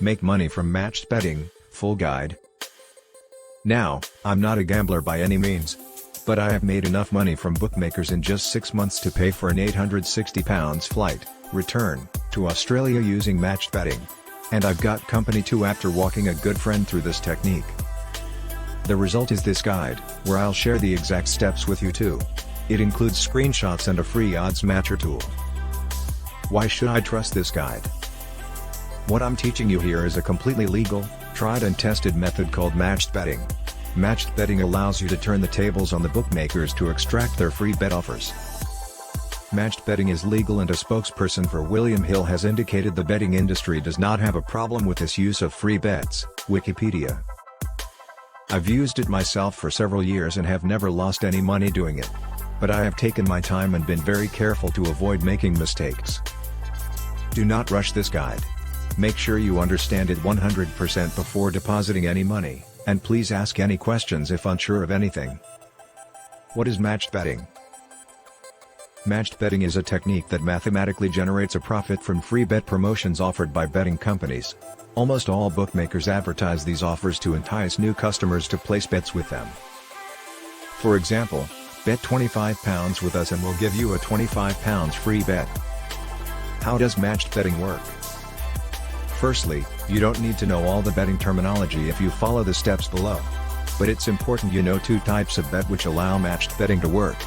Make money from matched betting, full guide. Now, I'm not a gambler by any means. But I have made enough money from bookmakers in just 6 months to pay for an £860 flight, return, to Australia using matched betting. And I've got company too after walking a good friend through this technique. The result is this guide, where I'll share the exact steps with you too. It includes screenshots and a free odds matcher tool. Why should I trust this guide? What I'm teaching you here is a completely legal, tried and tested method called matched betting. Matched betting allows you to turn the tables on the bookmakers to extract their free bet offers. Matched betting is legal and a spokesperson for William Hill has indicated the betting industry does not have a problem with this use of free bets, Wikipedia. I've used it myself for several years and have never lost any money doing it. But I have taken my time and been very careful to avoid making mistakes. Do not rush this guide. Make sure you understand it 100% before depositing any money, and please ask any questions if unsure of anything. What is matched betting? Matched betting is a technique that mathematically generates a profit from free bet promotions offered by betting companies. Almost all bookmakers advertise these offers to entice new customers to place bets with them. For example, bet £25 with us and we'll give you a £25 free bet. How does matched betting work? Firstly, you don't need to know all the betting terminology if you follow the steps below. But it's important you know two types of bet which allow matched betting to work.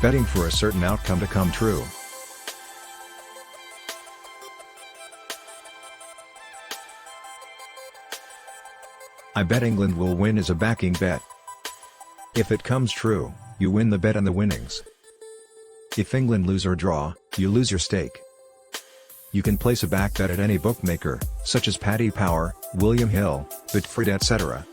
Betting for a certain outcome to come true. I bet England will win is a backing bet. If it comes true, you win the bet and the winnings. If England lose or draw, you lose your stake. You can place a back bet at any bookmaker, such as Paddy Power, William Hill, Betfred, etc.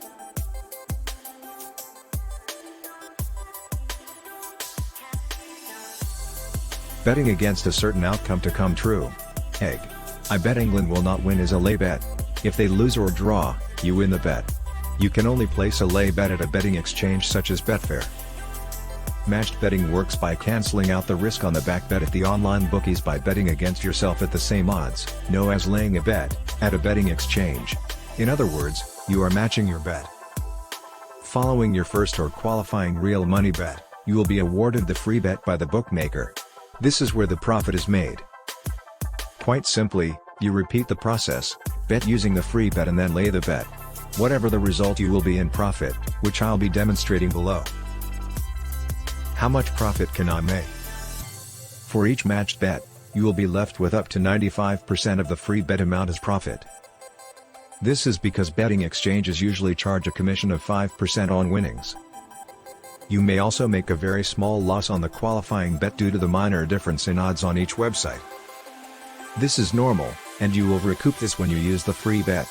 Betting against a certain outcome to come true. Egg. I bet England will not win is a lay bet. If they lose or draw, you win the bet. You can only place a lay bet at a betting exchange such as Betfair. Matched betting works by cancelling out the risk on the back bet at the online bookies by betting against yourself at the same odds, known as laying a bet, at a betting exchange. In other words, you are matching your bet. Following your first or qualifying real money bet, you will be awarded the free bet by the bookmaker. This is where the profit is made. Quite simply, you repeat the process, bet using the free bet and then lay the bet. Whatever the result, you will be in profit, which I'll be demonstrating below. How much profit can I make? For each matched bet, you will be left with up to 95% of the free bet amount as profit. This is because betting exchanges usually charge a commission of 5% on winnings. You may also make a very small loss on the qualifying bet due to the minor difference in odds on each website. This is normal, and you will recoup this when you use the free bet.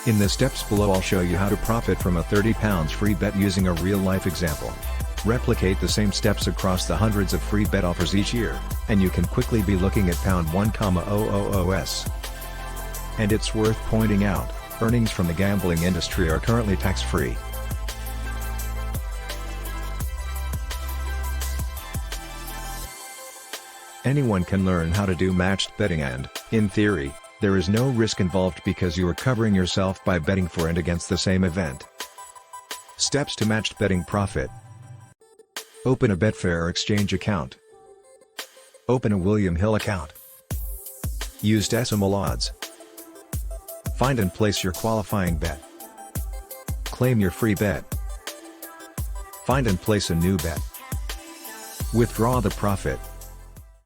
In the steps below I'll show you how to profit from a £30 free bet using a real-life example. Replicate the same steps across the hundreds of free bet offers each year, and you can quickly be looking at £1,000s. And it's worth pointing out, earnings from the gambling industry are currently tax-free. Anyone can learn how to do matched betting and, in theory, there is no risk involved because you are covering yourself by betting for and against the same event. Steps to matched betting profit. Open a Betfair exchange account. Open a William Hill account. Use decimal odds. Find and place your qualifying bet. Claim your free bet. Find and place a new bet. Withdraw the profit.